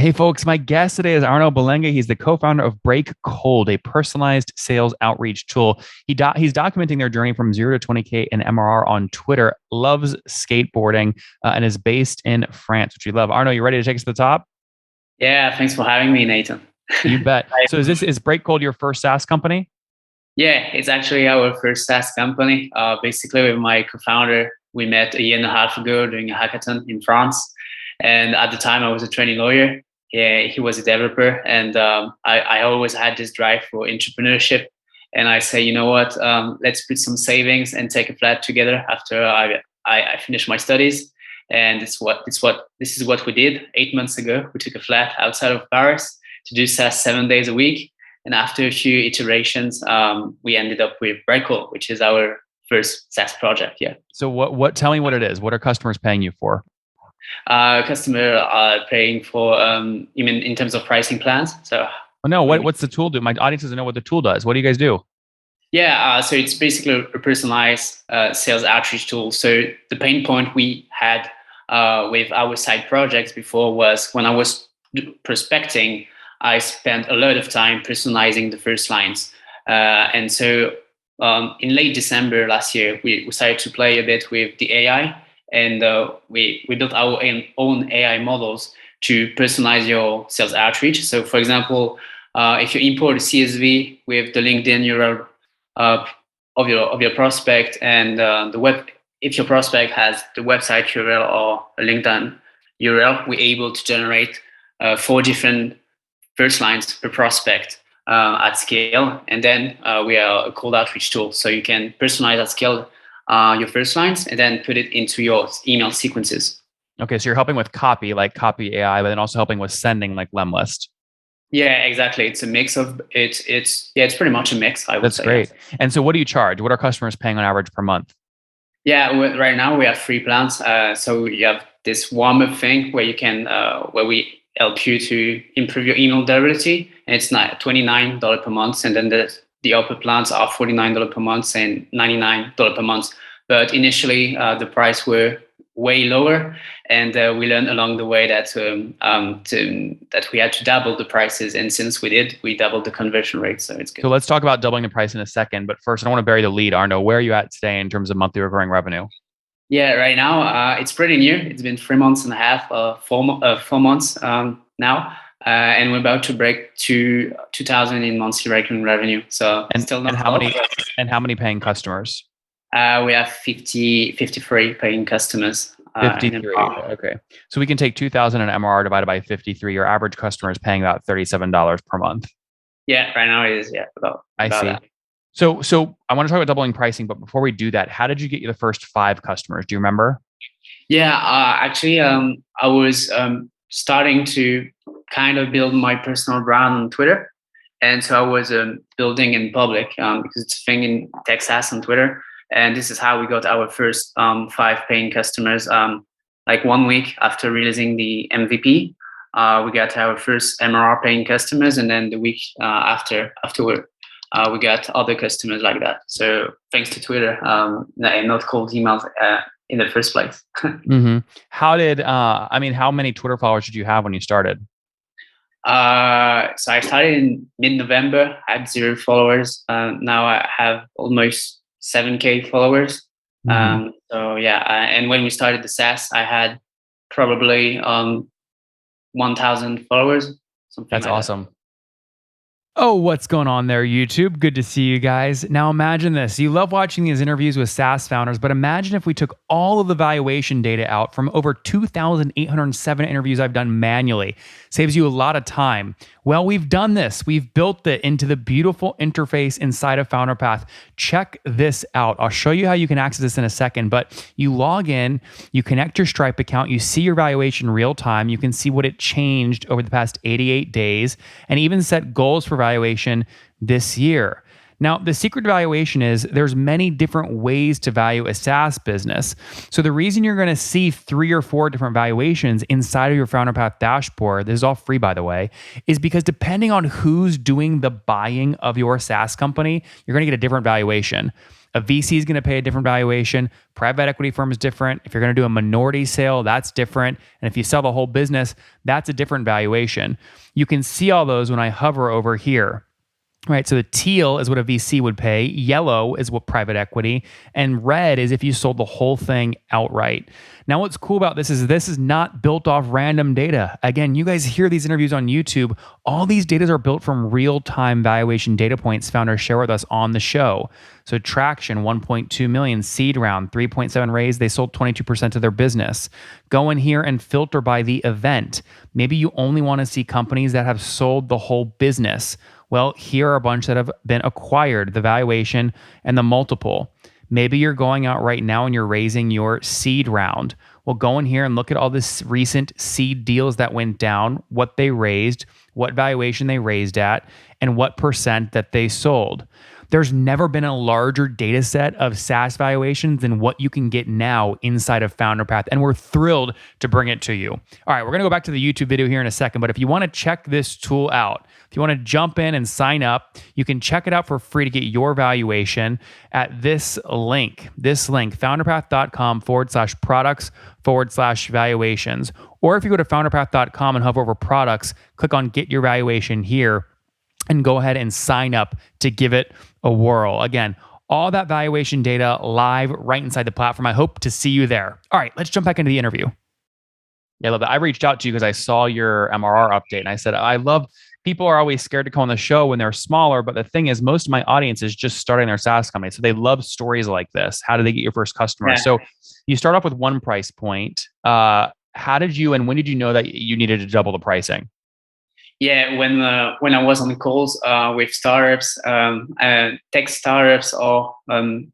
Hey folks, my guest today is Arnaud Belenga. He's the co-founder of Break Cold, a personalized sales outreach tool. He's documenting their journey from 0 to 20K in MRR on Twitter, loves skateboarding, and is based in France, which we love. Arnaud, you ready to take us to the top? Yeah, thanks for having me, Nathan. You bet. So is Break Cold your first SaaS company? Yeah, it's actually our first SaaS company. Basically, with my co-founder, we met a year and a half ago during a hackathon in France. And at the time, I was a trainee lawyer. Yeah, he was a developer, and I always had this drive for entrepreneurship. And I say, you know what? Let's put some savings and take a flat together after I finished my studies. And this is what we did 8 months ago. We took a flat outside of Paris to do SaaS 7 days a week. And after a few iterations, we ended up with Breakall, which is our first SaaS project. Yeah. So what? Tell me what it is. What are customers paying you for? Customer are paying for, you mean in terms of pricing plans? So no, what's the tool do? My audience doesn't know what the tool does. What do you guys do? Yeah, so it's basically a personalized sales outreach tool. So the pain point we had with our side projects before was when I was prospecting, I spent a lot of time personalizing the first lines. And so in late December last year, we started to play a bit with the AI, and we built our own AI models to personalize your sales outreach. So for example, if you import a CSV with the LinkedIn URL of your prospect and if your prospect has the website URL or a LinkedIn URL, we're able to generate 4 different first lines per prospect at scale. And then we are a cold outreach tool, so you can personalize at scale your first lines and then put it into your email sequences. Okay, so you're helping with copy, like copy AI, but then also helping with sending, like Lemlist. Yeah, exactly. It's a mix of it's pretty much a mix, I would say. That's great. Yes. And so what do you charge? What are customers paying on average per month? Yeah, right now we have 3 plans. So you have this warm-up thing where you can where we help you to improve your email delivery, and it's $29 per month. And then the upper plans are $49 per month and $99 per month. But initially, the price were way lower, and we learned along the way that that we had to double the prices. And since we did, we doubled the conversion rate. So it's good. So let's talk about doubling the price in a second. But first, I don't want to bury the lead. Arnaud, where are you at today in terms of monthly recurring revenue? Yeah, right now it's pretty new. It's been 3 months and a half, 4 months now. And we're about to break 2,000 in monthly recurring revenue. So still not how many paying customers? We have 53 paying customers. 53. Okay. So we can take 2,000 in MRR divided by 53. Your average customer is paying about $37 per month. Yeah, right now it is. Yeah, about I see. that. So I want to talk about doubling pricing, but before we do that, how did you get the first 5 customers? Do you remember? Yeah, actually, I was starting to kind of build my personal brand on Twitter. And so I was building in public because it's a thing in Texas on Twitter. And this is how we got our first 5 paying customers. Like 1 week after releasing the MVP, we got our first MRR paying customers. And then the week afterward, we got other customers like that. So thanks to Twitter and not cold emails in the first place. Mm-hmm. How many Twitter followers did you have when you started? So I started in mid-November. I had 0 followers. Now I have almost 7K followers. Mm-hmm. So yeah, and when we started the SaaS, I had probably 1,000 followers. That's awesome. Oh, what's going on there, YouTube? Good to see you guys. Now imagine this. You love watching these interviews with SaaS founders, but imagine if we took all of the valuation data out from over 2,807 interviews I've done manually. Saves you a lot of time. Well, we've done this. We've built it into the beautiful interface inside of FounderPath. Check this out. I'll show you how you can access this in a second, but you log in, you connect your Stripe account, you see your valuation real time, you can see what it changed over the past 88 days, and even set goals for valuation this year. Now, the secret to valuation is there's many different ways to value a SaaS business. So the reason you're going to see 3 or 4 different valuations inside of your FounderPath dashboard, this is all free by the way, is because depending on who's doing the buying of your SaaS company, you're going to get a different valuation. A VC is going to pay a different valuation. Private equity firm is different. If you're going to do a minority sale, that's different. And if you sell the whole business, that's a different valuation. You can see all those when I hover over here. Right, so the teal is what a VC would pay, yellow is what private equity, and red is if you sold the whole thing outright. Now, what's cool about this is not built off random data. Again, you guys hear these interviews on YouTube. All these data are built from real-time valuation data points founders share with us on the show. So traction, 1.2 million, seed round, 3.7 raise, they sold 22% of their business. Go in here and filter by the event. Maybe you only want to see companies that have sold the whole business. Well, here are a bunch that have been acquired, the valuation and the multiple. Maybe you're going out right now and you're raising your seed round. Well, go in here and look at all this recent seed deals that went down, what they raised, what valuation they raised at, and what percent that they sold. There's never been a larger data set of SaaS valuations than what you can get now inside of FounderPath, and we're thrilled to bring it to you. All right, we're going to go back to the YouTube video here in a second, but if you want to check this tool out, if you want to jump in and sign up, you can check it out for free to get your valuation at this link, founderpath.com/products/valuations. Or if you go to founderpath.com and hover over products, click on get your valuation here and go ahead and sign up to give it a whirl. Again, all that valuation data live right inside the platform. I hope to see you there. All right, let's jump back into the interview. Yeah, I love that. I reached out to you because I saw your MRR update and I said, I love, people are always scared to come on the show when they're smaller, but the thing is most of my audience is just starting their SaaS company. So they love stories like this. How do they get your first customer? Yeah. So you start off with one price point. How did you, and when did you know that you needed to double the pricing? Yeah, when I was on the calls with startups, tech startups or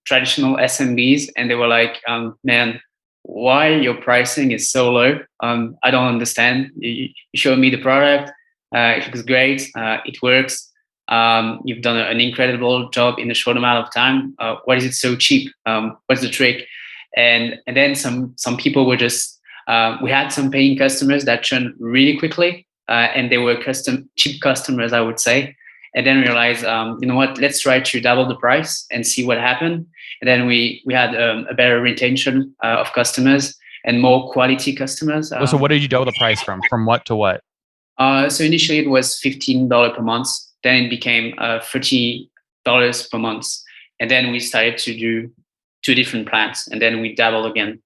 traditional SMBs, and they were like, man, why your pricing is so low? I don't understand. You show me the product. It looks great. It works. You've done an incredible job in a short amount of time. Why is it so cheap? What's the trick? And then some people were just, we had some paying customers that churned really quickly. And they were cheap customers, I would say. And then realized, you know what, let's try to double the price and see what happened. And then we had a better retention of customers and more quality customers. So what did you double the price from? From what to what? So initially it was $15 per month. Then it became $30 per month. And then we started to do 2 different plans. And then we doubled again,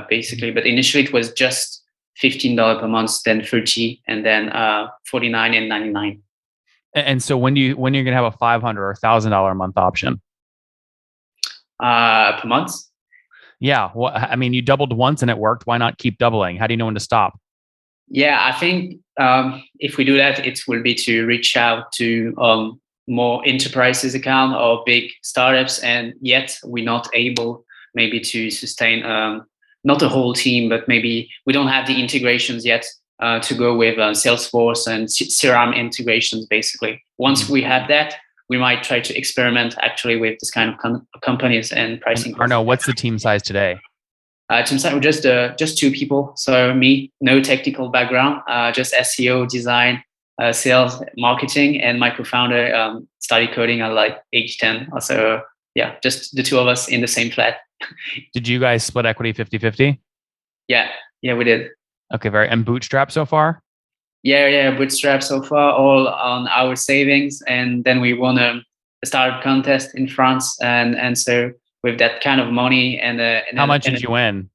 basically. But initially it was just $15 per month, then $30, and then $49 and $99. And so when you're going to have a $500 or $1,000 a month option? Per month? Yeah. Well, I mean, you doubled once and it worked. Why not keep doubling? How do you know when to stop? Yeah, I think if we do that, it will be to reach out to more enterprises account or big startups, and yet we're not able maybe to sustain not a whole team, but maybe we don't have the integrations yet to go with Salesforce and CRM integrations, basically. Once we have that, we might try to experiment actually with this kind of companies and pricing. Arnaud, what's the team size today? Team size, we're just 2 people. So me, no technical background, just SEO, design, sales, marketing, and my co-founder started coding at like age 10. So yeah, just the 2 of us in the same flat. Did you guys split equity 50-50? Yeah, we did. Okay, and Bootstrapped so far? Yeah, Bootstrapped so far, all on our savings, and then we won a startup contest in France, and so with that kind of money and how much did you win?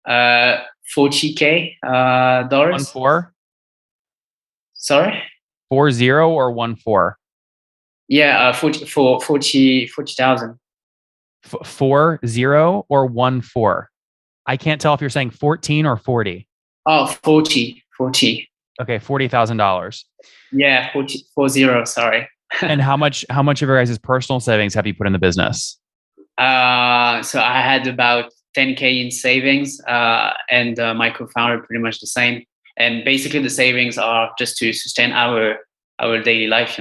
$40K dollars. 1-4? Sorry, 40 or 1-4? Yeah, 40,000. 40 or 1-4? I can't tell if you're saying 14 or 40. Oh, 40. Okay, $40,000. Yeah, 40, sorry. And how much of your guys' personal savings have you put in the business? So I had about 10K in savings, and my co-founder pretty much the same. And basically the savings are just to sustain our daily life,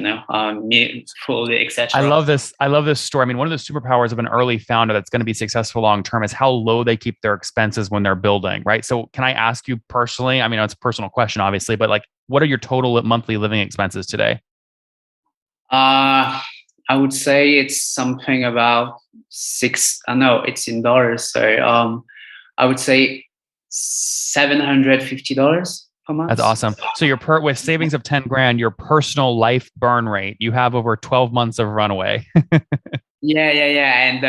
fully, etc. I love this story. I mean, one of the superpowers of an early founder that's going to be successful long term is how low they keep their expenses when they're building, right? So can I ask you personally, I mean, it's a personal question, obviously, but like, what are your total monthly living expenses today? I would say it's something about six. No, it's in dollars. So I would say $750 per That's month. awesome. So with savings of 10 grand, your personal life burn rate, you have over 12 months of runaway. Yeah. And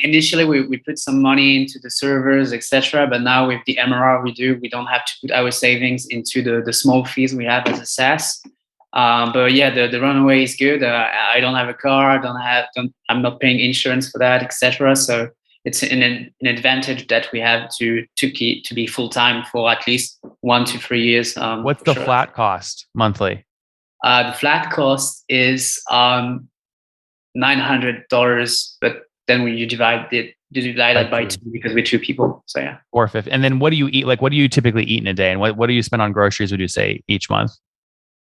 initially we put some money into the servers, etc. But now with the MRR we don't have to put our savings into the small fees we have as a SaaS. But yeah, the runaway is good. I don't have a car. I'm not paying insurance for that, etc. So it's an advantage that we have to be full time for at least 1 to 3 years. What's the flat cost monthly? The flat cost is $900, but then when you divide it by two because we're two people. So yeah. 450. And then what do you eat? Like, what do you typically eat in a day? And what do you spend on groceries, would you say, each month?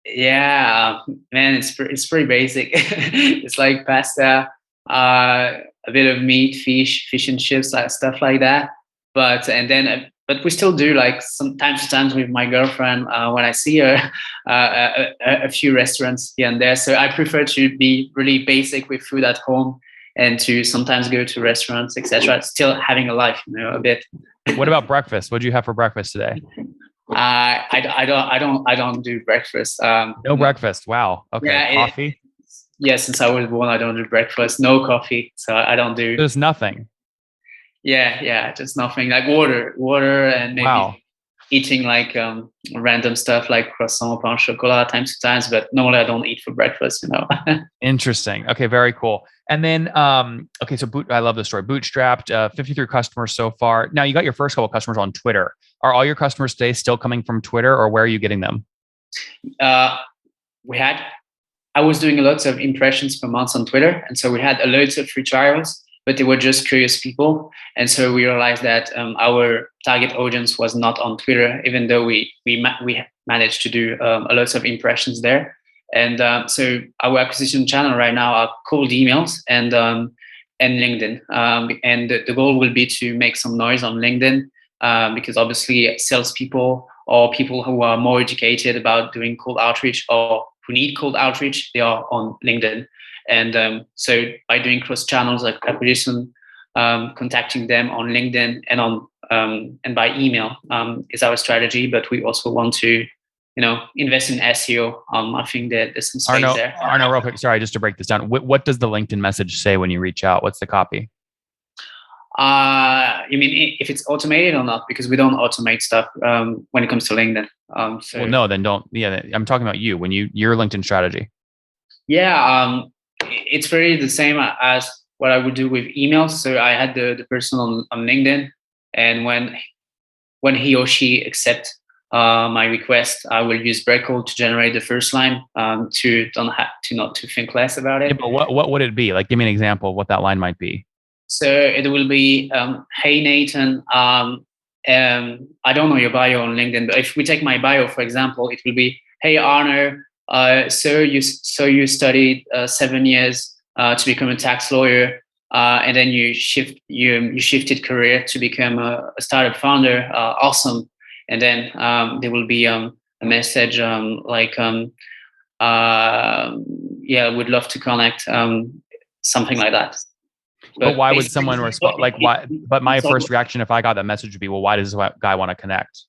Yeah, man, it's pretty basic. It's like pasta, a bit of meat, fish and chips, like stuff like that. But we still do like sometimes to times with my girlfriend when I see her, a few restaurants here and there. So I prefer to be really basic with food at home and to sometimes go to restaurants, etc. Still having a life, a bit. What about breakfast? What did you have for breakfast today? I don't do breakfast. No breakfast. Wow. Okay. Yeah, Coffee? Yeah, since I was born, I don't do breakfast. No coffee, so I don't do. There's nothing. Yeah, just nothing. Like water, and maybe eating like random stuff like croissant, pain au chocolat, times to times. But normally I don't eat for breakfast. Interesting. Okay, very cool. And then, okay, so I love this story. Bootstrapped, 53 customers so far. Now you got your first couple of customers on Twitter. Are all your customers today still coming from Twitter, or where are you getting them? I was doing lots of impressions per month on Twitter, and so we had loads of free trials, but they were just curious people. And so we realized that our target audience was not on Twitter, even though we managed to do a lot of impressions there. And so our acquisition channel right now are cold emails and LinkedIn. And the goal will be to make some noise on LinkedIn because obviously salespeople or people who are more educated about doing cold outreach or who need cold outreach, they are on LinkedIn. And so by doing cross channels like acquisition, contacting them on LinkedIn and by email is our strategy. But we also want to, invest in SEO. I think that there's some space there. Arnaud, real quick, sorry, just to break this down. What does the LinkedIn message say when you reach out? What's the copy? You mean if it's automated or not? Because we don't automate stuff when it comes to LinkedIn. Well, no, then don't. Yeah, I'm talking about you. Your LinkedIn strategy. Yeah, it's very the same as what I would do with emails. So I had the person on LinkedIn, and when he or she accept my request, I will use Breakall to generate the first line to not to think less about it. Yeah, but what would it be? Like, give me an example of what that line might be. So it will be, hey Nathan, I don't know your bio on LinkedIn, but if we take my bio, for example, it will be, hey Arnaud, so you studied 7 years to become a tax lawyer, and then you shifted career to become a startup founder. Awesome. And then there will be a message like, yeah, would love to connect, something like that. But why would someone respond? Like, why? But my first reaction, if I got that message, would be, well, why does this guy want to connect?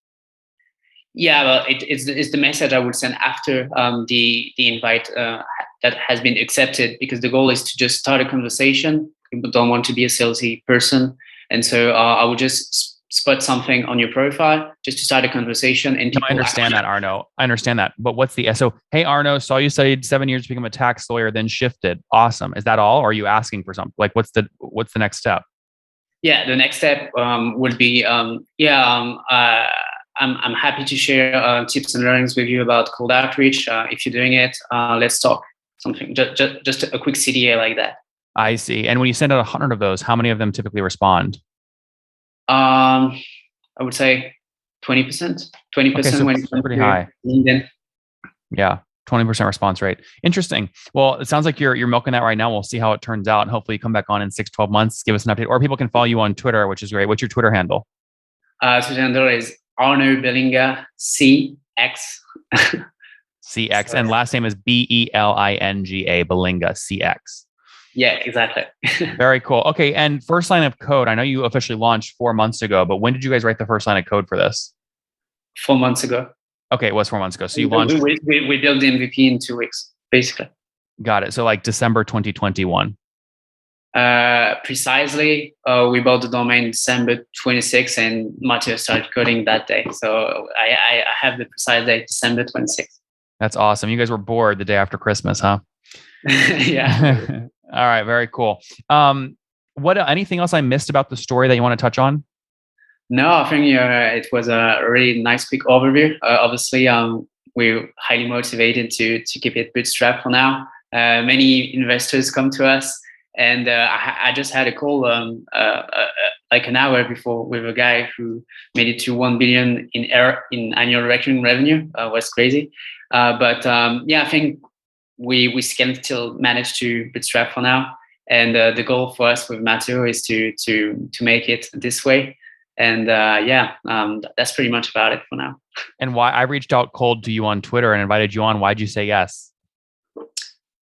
Yeah, well, it's the message I would send after the invite that has been accepted, because the goal is to just start a conversation. People don't want to be a salesy person, and so I would just spot something on your profile just to start a conversation. And I understand that, Arnaud. I understand that. But what's so, hey, Arnaud, saw you studied 7 years to become a tax lawyer, then shifted. Awesome. Is that all? Or are you asking for something? Like, what's the next step? Yeah, the next step would be, I'm happy to share tips and learnings with you about cold outreach. If you're doing it, let's talk. Something, just a quick CDA like that. I see. And when you send out 100 of those, how many of them typically respond? I would say 20%. 20% okay, so when it's pretty high. LinkedIn. Yeah, 20% response rate. Interesting. Well, it sounds like you're milking that right now. We'll see how it turns out, and hopefully you come back on in 6-12 months, give us an update, or people can follow you on Twitter, which is great. What's your Twitter handle? Twitter handle is Arnaud Bellinga CX. CX. So, And last name is Belinga, Belinga, CX. yeah, exactly. Very cool. Okay. And first line of code, I know you officially launched 4 months ago, but when did you guys write the first line of code for this? 4 months ago. Okay. It was 4 months ago. So you We, launched, we built the MVP in 2 weeks, basically. got it. So like December 2021. Precisely, we bought the domain December 26th, and Mathieu started coding that day. So I have the precise date, December 26th. That's awesome. You guys were bored the day after Christmas, huh? Yeah. All right. Very cool. What anything else I missed about the story that you want to touch on? No, I think it was a really nice quick overview. Obviously, we're highly motivated to keep it bootstrapped for now. Many investors come to us, and I just had a call like an hour before with a guy who made it to 1 billion in annual recurring revenue. Was crazy, but yeah, I think we can still manage to bootstrap for now. And the goal for us with Mathieu is to make it this way. And that's pretty much about it for now. And why I reached out cold to you on Twitter and invited you on. Why'd you say yes?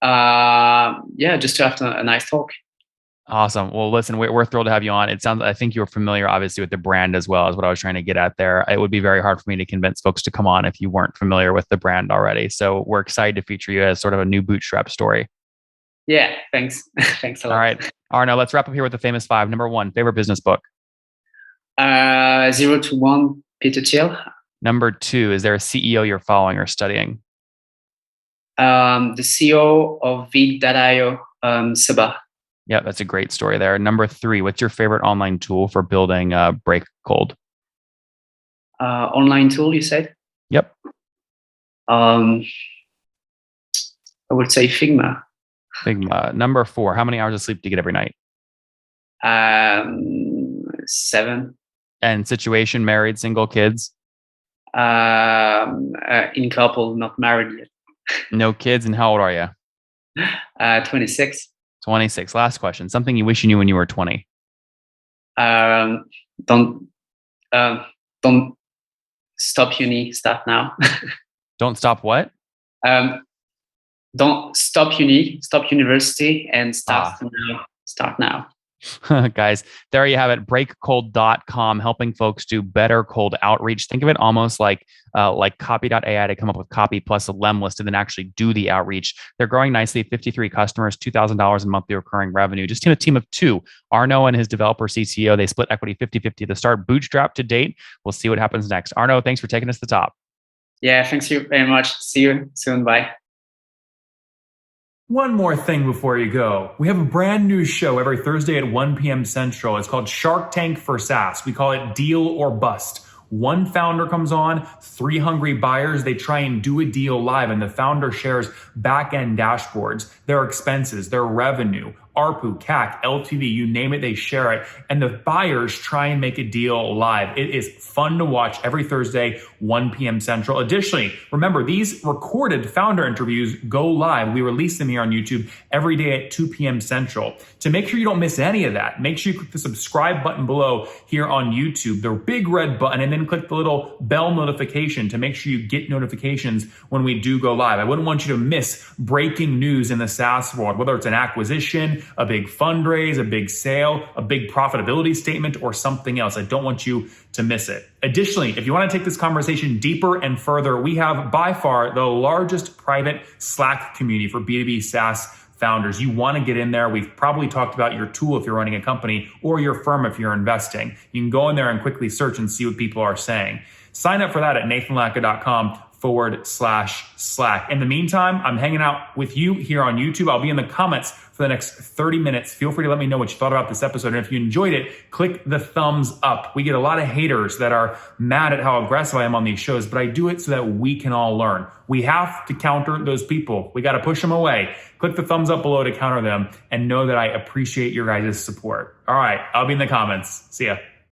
Just to have a nice talk. Awesome. Well, listen, we're thrilled to have you on. It sounds, I think you're familiar, obviously, with the brand as well, as what I was trying to get at there. It would be very hard for me to convince folks to come on if you weren't familiar with the brand already. So we're excited to feature you as sort of a new bootstrap story. Yeah, thanks. Thanks a lot. All right. Arnaud, let's wrap up here with the famous five. Number one, favorite business book. 0 to 1, Peter Thiel. Number two, is there a CEO you're following or studying? The CEO of Vid.io, Sabah. Yeah, that's a great story there. Number three, what's your favorite online tool for building Break Cold? Online tool, you said? Yep. I would say Figma. Figma. Number four, how many hours of sleep do you get every night? 7. And situation, married, single, kids? In couple, not married yet. No kids. And how old are you? 26. 26. Last question. Something you wish you knew when you were 20. Don't stop uni. Start now. Don't stop what? Don't stop uni. Stop university and start now. Start now. Guys, there you have it. Breakcold.com, helping folks do better cold outreach. Think of it almost like copy.ai to come up with copy plus a lem list and then actually do the outreach. They're growing nicely, 53 customers, $2,000 in monthly recurring revenue. Just in a team of two, Arnaud and his developer CTO, they split equity 50-50 at the start, bootstrap to date. We'll see what happens next. Arnaud, thanks for taking us to the top. Yeah, thanks you very much. See you soon. Bye. One more thing before you go. We have a brand new show every Thursday at 1 p.m. Central. It's called Shark Tank for SaaS. We call it Deal or Bust. One founder comes on, 3 hungry buyers. They try and do a deal live, and the founder shares back-end dashboards, their expenses, their revenue, ARPU, CAC, LTV, you name it, they share it. And the buyers try and make a deal live. It is fun to watch every Thursday, 1 p.m. Central. Additionally, remember, these recorded founder interviews go live. We release them here on YouTube every day at 2 p.m. Central. To make sure you don't miss any of that, make sure you click the subscribe button below here on YouTube, the big red button, and then click the little bell notification to make sure you get notifications when we do go live. I wouldn't want you to miss breaking news in the SaaS world, whether it's an acquisition, a big fundraise, a big sale, a big profitability statement, or something else. I don't want you to miss it. Additionally, if you want to take this conversation deeper and further, we have by far the largest private Slack community for B2B SaaS founders. You want to get in there. We've probably talked about your tool if you're running a company or your firm if you're investing. You can go in there and quickly search and see what people are saying. Sign up for that at nathanlatka.com/Slack. In the meantime, I'm hanging out with you here on YouTube. I'll be in the comments for the next 30 minutes. Feel free to let me know what you thought about this episode. And if you enjoyed it, click the thumbs up. We get a lot of haters that are mad at how aggressive I am on these shows, but I do it so that we can all learn. We have to counter those people. We got to push them away. Click the thumbs up below to counter them and know that I appreciate your guys' support. All right, I'll be in the comments. See ya.